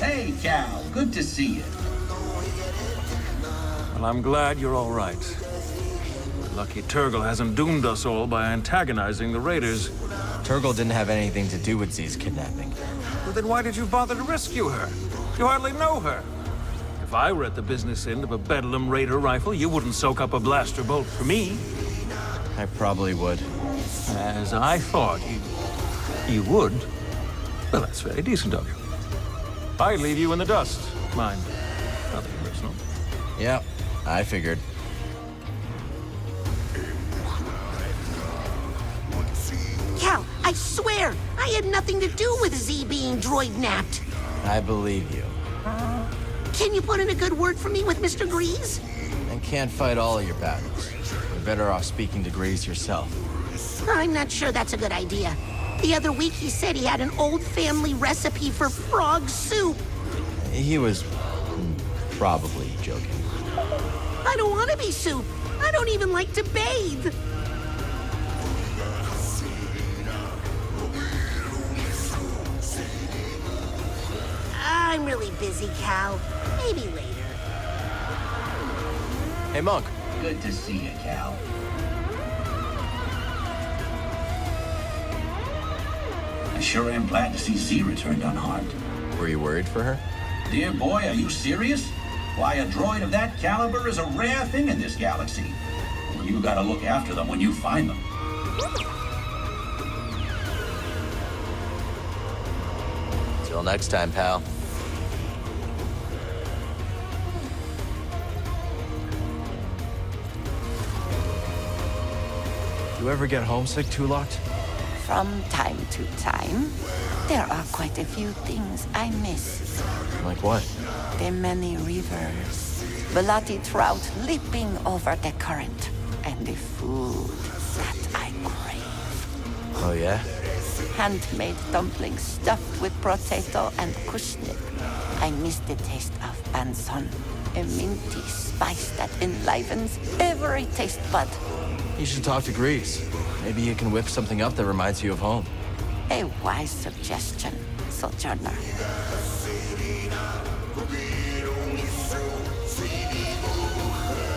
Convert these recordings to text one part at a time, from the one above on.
Hey, Cal. Good to see you. Well, I'm glad you're all right. We're lucky Turgle hasn't doomed us all by antagonizing the Raiders. Turgle didn't have anything to do with Z's kidnapping. Well, then why did you bother to rescue her? You hardly know her. If I were at the business end of a Bedlam Raider rifle, you wouldn't soak up a blaster bolt for me. I probably would. As I thought you would. Well, that's very decent of you. I'd leave you in the dust. Mind, nothing personal. Yeah, I figured. Cal, I swear, I had nothing to do with Z being droid-napped. I believe you. Can you put in a good word for me with Mr. Grease? And can't fight all of your battles. You're better off speaking to Grease yourself. I'm not sure that's a good idea. The other week he said he had an old family recipe for frog soup. He was probably joking. I don't want to be soup. I don't even like to bathe. I'm really busy, Cal. Maybe later. Hey, Monk. Good to see you, Cal. I sure am glad to see Z returned unharmed. Were you worried for her? Dear boy, are you serious? Why, a droid of that caliber is a rare thing in this galaxy. Well, you gotta look after them when you find them. Till next time, pal. You ever get homesick, Tulot? From time to time, there are quite a few things I miss. Like what? The many rivers, bloody trout leaping over the current, and the food that I crave. Oh, yeah? Handmade dumplings stuffed with potato and kushnip. I miss the taste of banson, a minty spice that enlivens every taste bud. You should talk to Grease. Maybe you can whip something up that reminds you of home. A wise suggestion, Sojourner.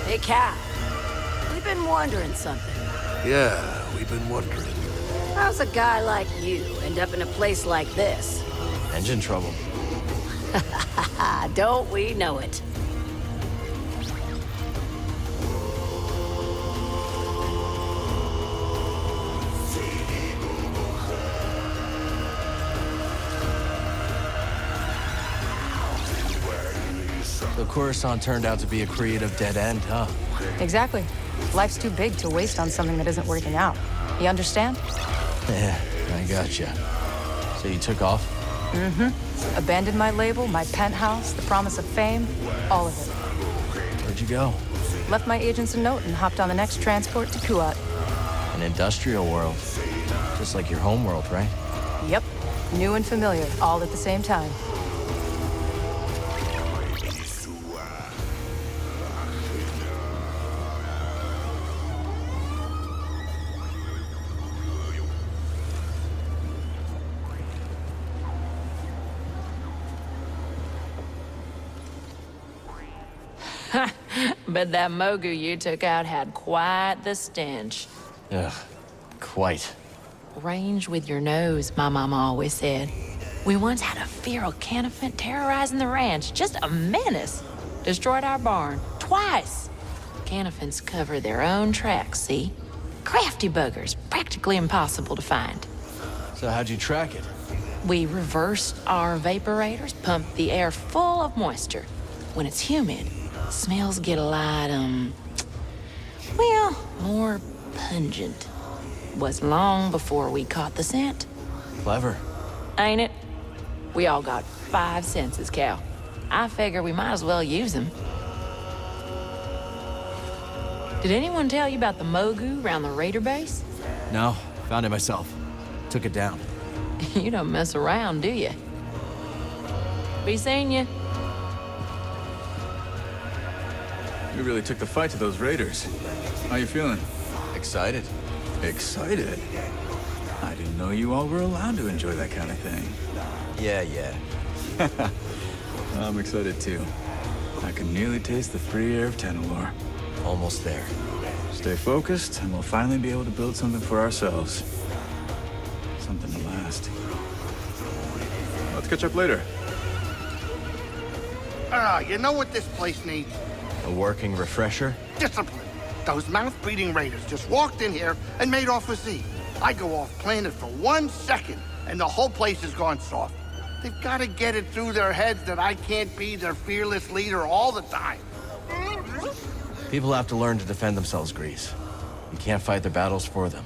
Hey, Cal. We've been wondering something. Yeah, we've been wondering. How's a guy like you end up in a place like this? Engine trouble. Don't we know it? So Coruscant turned out to be a creative dead end, huh? Exactly. Life's too big to waste on something that isn't working out. You understand? Yeah, I gotcha. So you took off? Mm-hmm. Abandoned my label, my penthouse, the promise of fame, all of it. Where'd you go? Left my agents a note and hopped on the next transport to Kuat. An industrial world. Just like your home world, right? Yep. New and familiar, all at the same time. But that Mogu you took out had quite the stench. Ugh, quite. Range with your nose, my mama always said. We once had a feral canaphant terrorizing the ranch, just a menace. Destroyed our barn, twice. Canaphants cover their own tracks, see? Crafty buggers, practically impossible to find. So how'd you track it? We reversed our vaporators, pumped the air full of moisture. When it's humid, smells get a lot, well, more pungent. Was long before we caught the scent. Clever. Ain't it? We all got 5 senses, Cal. I figure we might as well use them. Did anyone tell you about the Mogu around the Raider base? No, found it myself. Took it down. You don't mess around, do you? Be seeing you. You really took the fight to those Raiders. How you feeling? Excited. Excited? I didn't know you all were allowed to enjoy that kind of thing. Yeah. I'm excited too. I can nearly taste the free air of Tanalor. Almost there. Stay focused, and we'll finally be able to build something for ourselves. Something to last. Let's catch up later. You know what this place needs? A working refresher? Discipline. Those mouth-breathing raiders just walked in here and made off with Z. I go off planet for 1 second, and the whole place has gone soft. They've got to get it through their heads that I can't be their fearless leader all the time. People have to learn to defend themselves, Grease. You can't fight their battles for them.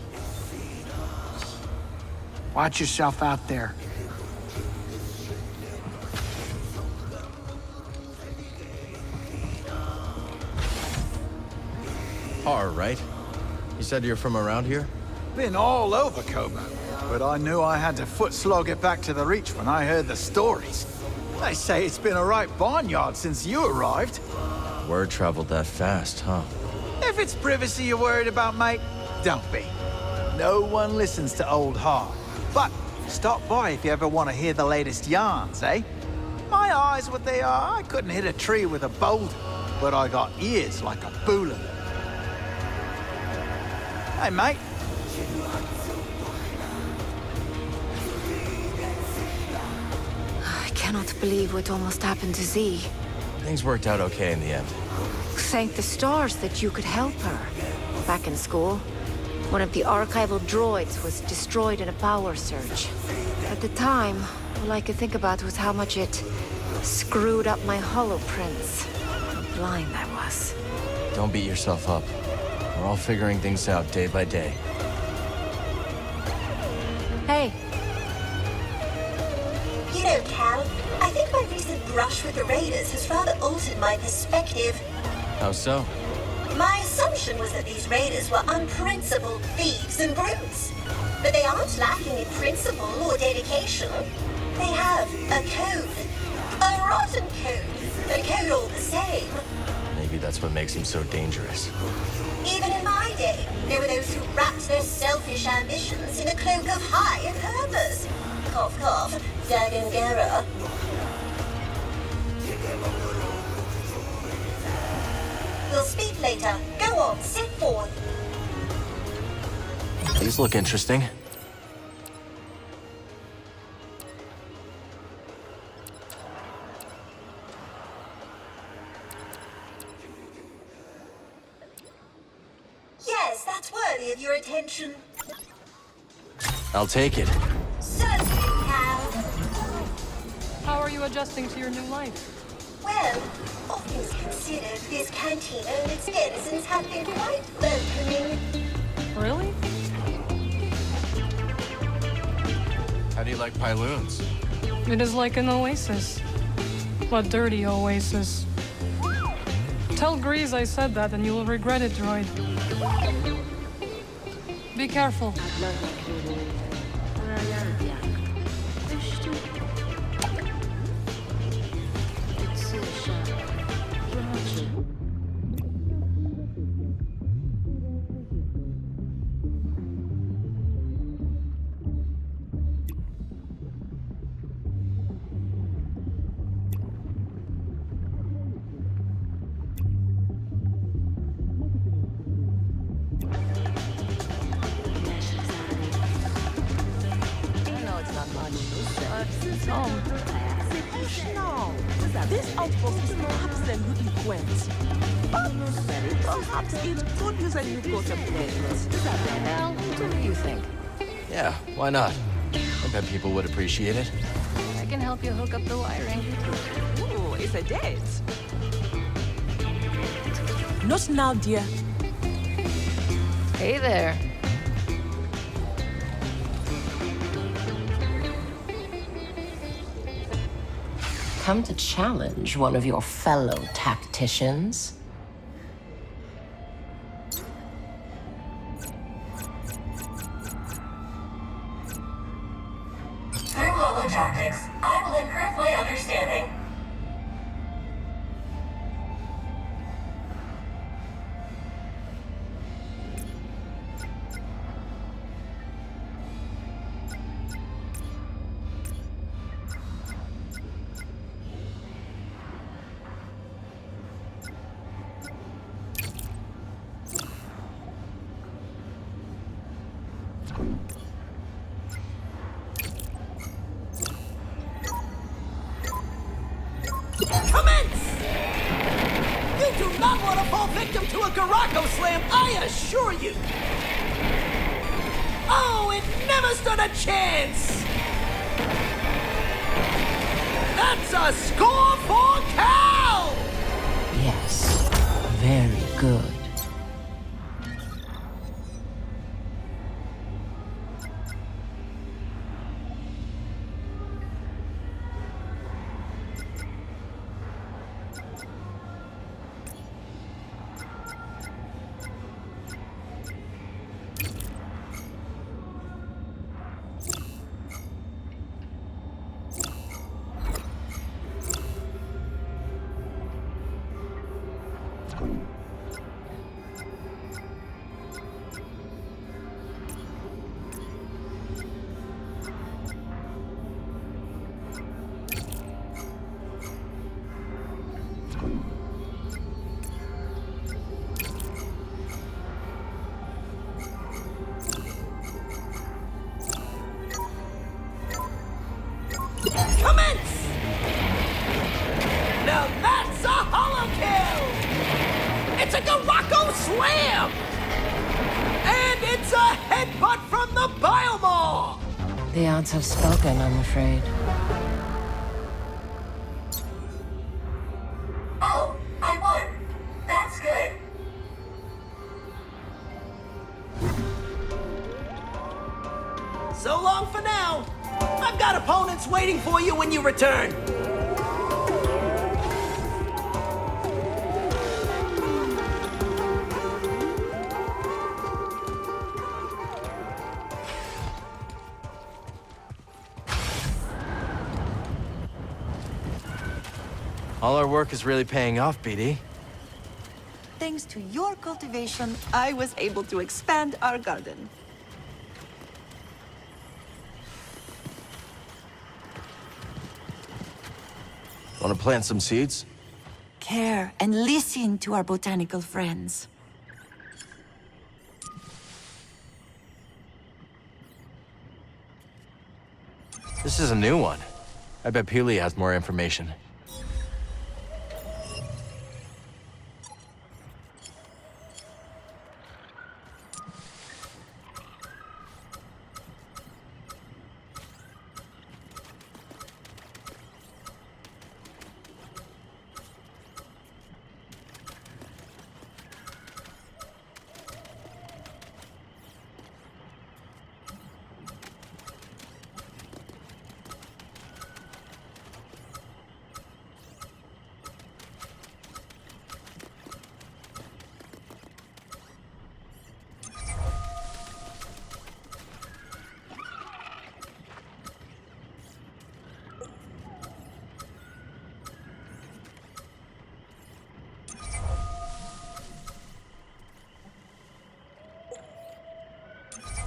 Watch yourself out there. All right. You said you're from around here? Been all over Como, but I knew I had to foot slog it back to the Reach when I heard the stories. They say it's been a right barnyard since you arrived. Word traveled that fast, huh? If it's privacy you're worried about, mate, don't be. No one listens to old Hart. But stop by if you ever want to hear the latest yarns, eh? My eyes, what they are, I couldn't hit a tree with a boulder, but I got ears like a bull. Hey, mate. I cannot believe what almost happened to Z. Things worked out okay in the end. Thank the stars that you could help her. Back in school, one of the archival droids was destroyed in a power surge. At the time, all I could think about was how much it screwed up my holoprints. How blind I was. Don't beat yourself up. We're all figuring things out day by day. Hey. You know, Cal, I think my recent brush with the Raiders has rather altered my perspective. How so? My assumption was that these Raiders were unprincipled thieves and brutes. But they aren't lacking in principle or dedication. They have a code. A rotten code. A code all the same. Maybe that's what makes him so dangerous. Even in my day, there were those who wrapped their selfish ambitions in a cloak of high purpose. Cough, cough, Dagangara. We'll speak later. Go on, sit forth. These look interesting. Yes, that's worthy of your attention. I'll take it. Certainly, Cal. How are you adjusting to your new life? Well, all things considered, this cantina and its denizens have been quite welcoming. Really? How do you like Pyloons? It is like an oasis. A dirty oasis. Tell Grease I said that and you will regret it, droid. Be careful. This outpost is absolutely quaint. But perhaps it could use a new coat of paint. Well, what do you think? Yeah, why not? I bet people would appreciate it. I can help you hook up the wiring. Ooh, it's a date. Not now, dear. Hey there. Come to challenge one of your fellow tacticians? Through holotactics, I will improve my understanding. not want to fall victim to a Garako slam, I assure you! Oh, it never stood a chance! That's a score for Cal! Yes, very good. Commence! Now that's a holo kill! It's a Garako slam! And it's a headbutt from the Biomore! The odds have spoken, I'm afraid. Oh, I won. That's good. So long for now. I've got opponents waiting for you when you return. All our work is really paying off, BD. Thanks to your cultivation, I was able to expand our garden. Want to plant some seeds? Care and listen to our botanical friends. This is a new one. I bet Peely has more information.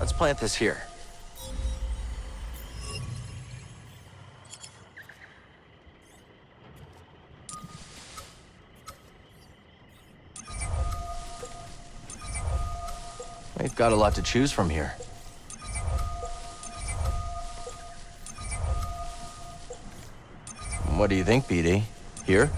Let's plant this here. We've got a lot to choose from here. What do you think, BD? Here?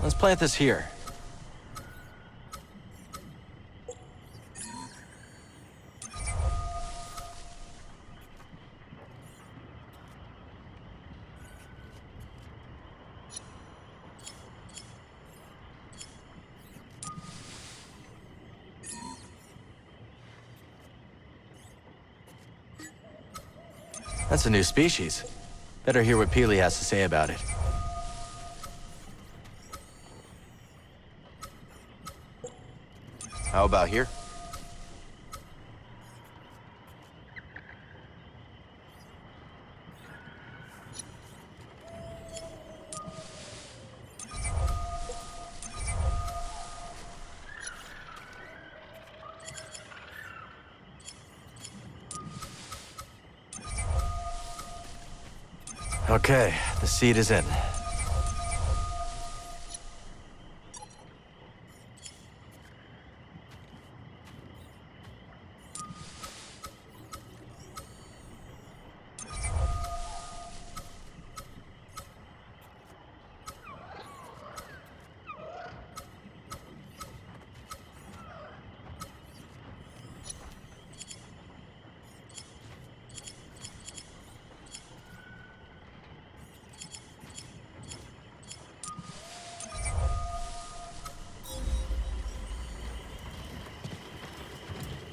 Let's plant this here. That's a new species. Better hear what Peely has to say about it. How about here? Okay, the seed is in.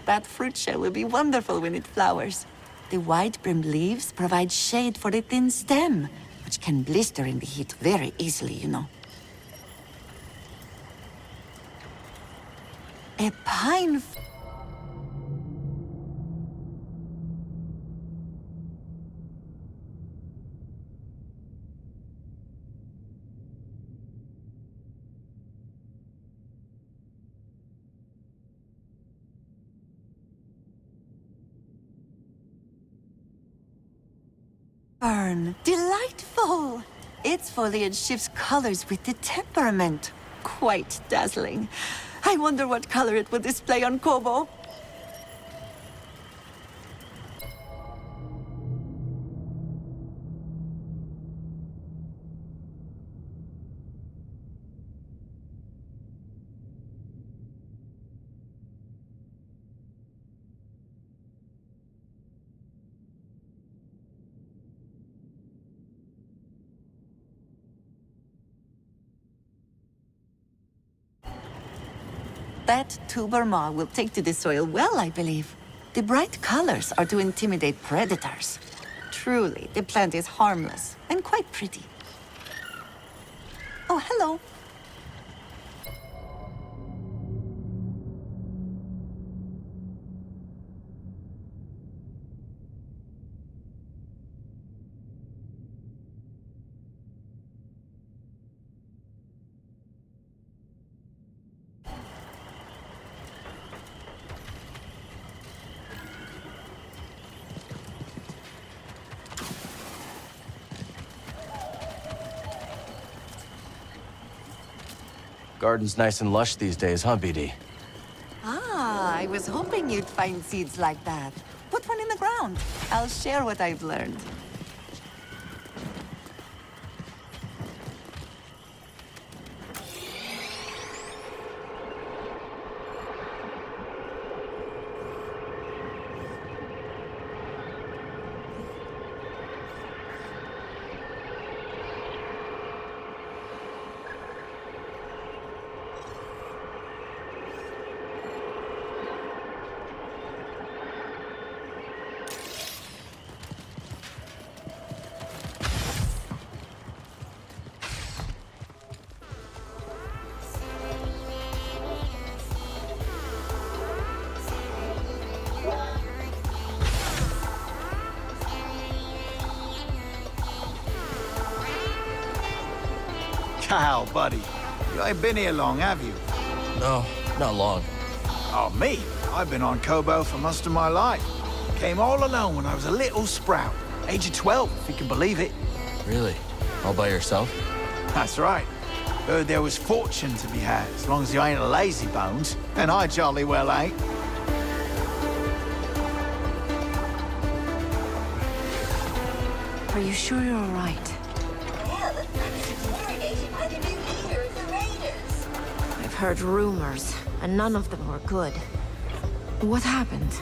That fruit shell will be wonderful when it flowers. The wide-brimmed leaves provide shade for the thin stem, which can blister in the heat very easily, you know. A pine... Fern. Delightful! Its foliage shifts colors with the temperament. Quite dazzling. I wonder what color it will display on Kobo. That tuber maw will take to the soil well, I believe. The bright colors are to intimidate predators. Truly, the plant is harmless and quite pretty. Oh, hello. Garden's nice and lush these days, huh, BD? Ah, I was hoping you'd find seeds like that. Put one in the ground. I'll share what I've learned. Cal, buddy. You ain't been here long, have you? No, not long. Oh, me? I've been on Kobo for most of my life. Came all alone when I was a little sprout. Age of 12, if you can believe it. Really? All by yourself? That's right. Heard there was fortune to be had, as long as you ain't a lazy bones. And I jolly well ain't. Are you sure you're all right? Well, I was interrogated by the new leader of the Raiders. I've heard rumors, and none of them were good. What happened?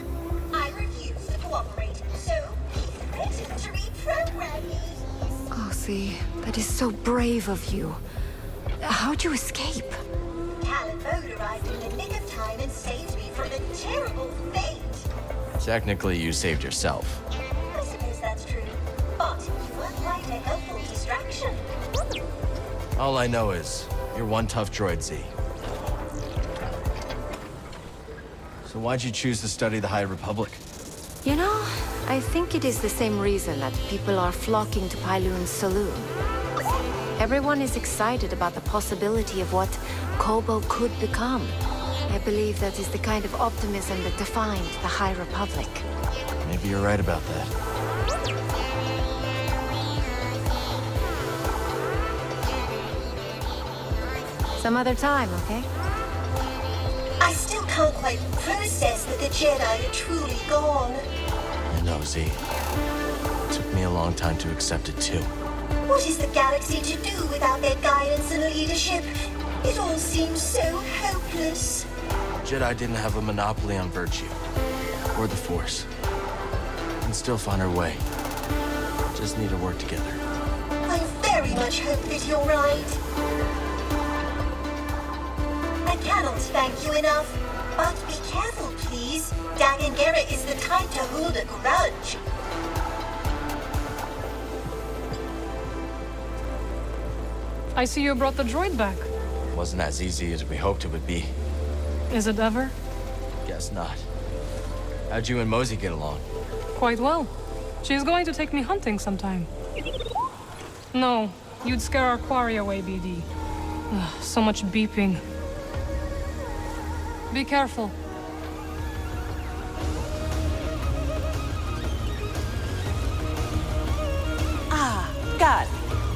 I refused to cooperate, so he threatened to reprogram me. Oh, see, that is so brave of you. How'd you escape? Cal and Bode arrived in the nick of time and saved me from a terrible fate. Technically, you saved yourself. I suppose that's true, but you were quite a helpful distraction. All I know is, you're one tough droid, Z. So why'd you choose to study the High Republic? You know, I think it is the same reason that people are flocking to Pyloon's saloon. Everyone is excited about the possibility of what Kobo could become. I believe that is the kind of optimism that defined the High Republic. Maybe you're right about that. Some other time, okay? I still can't quite process that the Jedi are truly gone. I know, Z. It took me a long time to accept it, too. What is the galaxy to do without their guidance and leadership? It all seems so hopeless. Jedi didn't have a monopoly on virtue. Or the Force. We can still find our way. Just need to work together. I very much hope that you're right. I cannot thank you enough, but be careful, please. Grease, Dag and Garrett is the type to hold a grudge. I see you brought the droid back. Wasn't as easy as we hoped it would be. Is it ever? Guess not. How'd you and Mosey get along? Quite well. She's going to take me hunting sometime. No, you'd scare our quarry away, BD. Ugh, so much beeping. Be careful. Ah, Gal.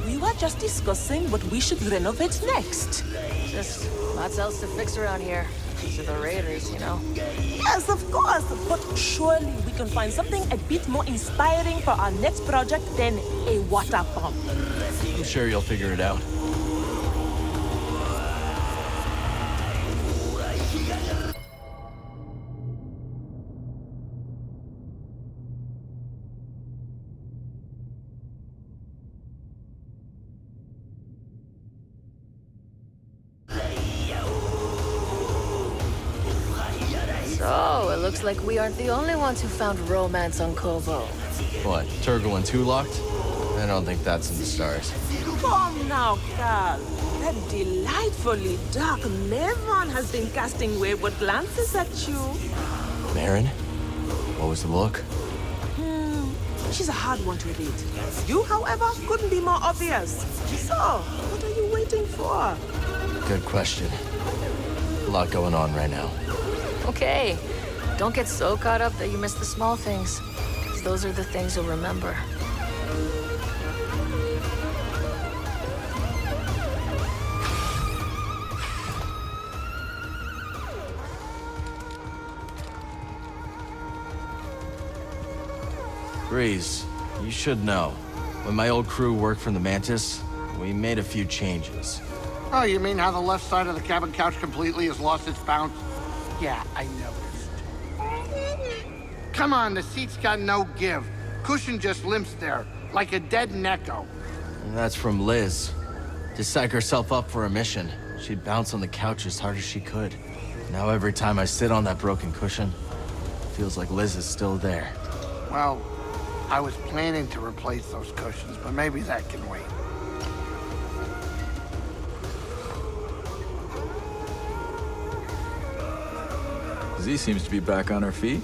We were just discussing what we should renovate next. Just lots else to fix around here. These are the Raiders, you know? Yes, of course, but surely we can find something a bit more inspiring for our next project than a water pump. I'm sure you'll figure it out. So, it looks like we aren't the only ones who found romance on Kobo. What, Turgle and Two Locked? I don't think that's in the stars. Come now, Cal. That delightfully dark Maven has been casting wayward glances at you. Marin? What was the look? She's a hard one to read. You, however, couldn't be more obvious. So, what are you waiting for? Good question. A lot going on right now. Okay, don't get so caught up that you miss the small things, 'cause those are the things you'll remember. Breeze, you should know. When my old crew worked from the Mantis, we made a few changes. Oh, you mean how the left side of the cabin couch completely has lost its bounce? Yeah, I noticed. Come on, the seat's got no give. Cushion just limps there, like a dead Necco. And that's from Liz. To psych herself up for a mission, she'd bounce on the couch as hard as she could. Now every time I sit on that broken cushion, it feels like Liz is still there. Well, I was planning to replace those cushions, but maybe that can wait. Z seems to be back on her feet.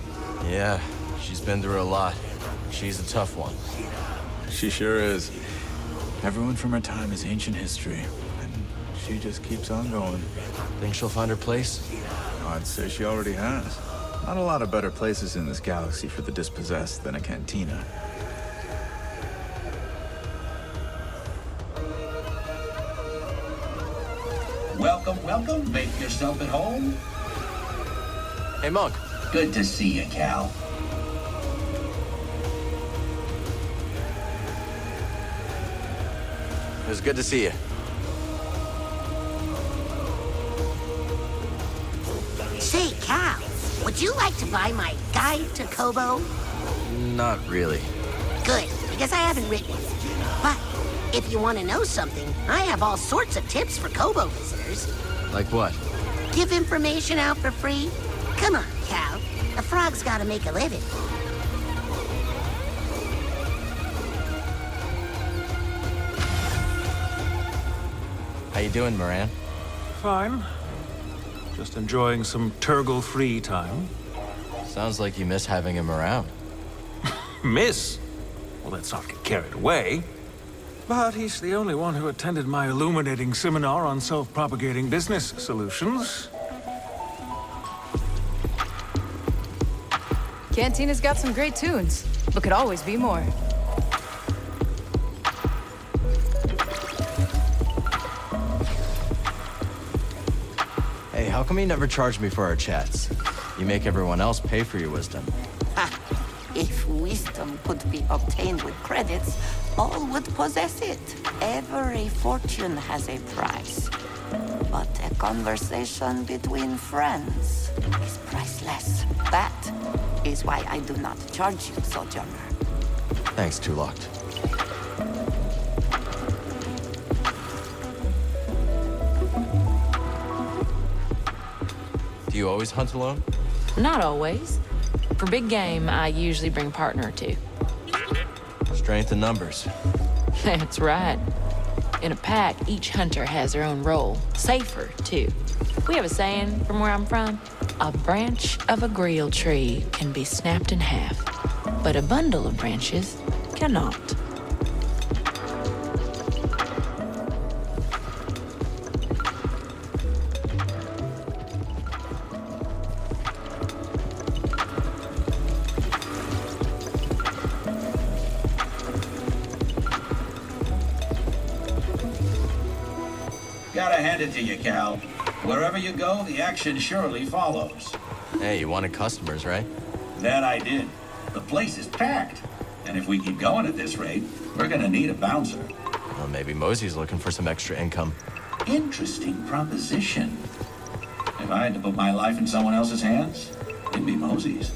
Yeah, she's been through a lot. She's a tough one. She sure is. Everyone from her time is ancient history, and she just keeps on going. Think she'll find her place? I'd say she already has. Not a lot of better places in this galaxy for the dispossessed than a cantina. Welcome, welcome. Make yourself at home. Hey, Monk. Good to see you, Cal. It was good to see you. Say, Cal, would you like to buy my guide to Kobo? Not really. Good, because I haven't written it. But if you want to know something, I have all sorts of tips for Kobo visitors. Like what? Give information out for free? Come on, Cal. A frog's got to make a living. How you doing, Moran? Fine. Just enjoying some Turgle-free time. Sounds like you miss having him around. Miss? Well, let's not get carried away. But he's the only one who attended my illuminating seminar on self-propagating business solutions. Cantina's got some great tunes, but could always be more. Hey, how come you never charge me for our chats? You make everyone else pay for your wisdom. Ha! If wisdom could be obtained with credits, all would possess it. Every fortune has a price. But a conversation between friends is priceless. That is why I do not charge you, Sojourner. Thanks, Two Locked. Do you always hunt alone? Not always. For big game, I usually bring a partner or two. Strength in numbers. That's right. In a pack, each hunter has their own role. Safer, too. We have a saying from where I'm from. A branch of a grill tree can be snapped in half, but a bundle of branches cannot. Gotta hand it to you, Cal. Wherever you go, the action surely follows. Hey, you wanted customers, right? That I did. The place is packed. And if we keep going at this rate, we're gonna need a bouncer. Well, maybe Mosey's looking for some extra income. Interesting proposition. If I had to put my life in someone else's hands, it'd be Mosey's.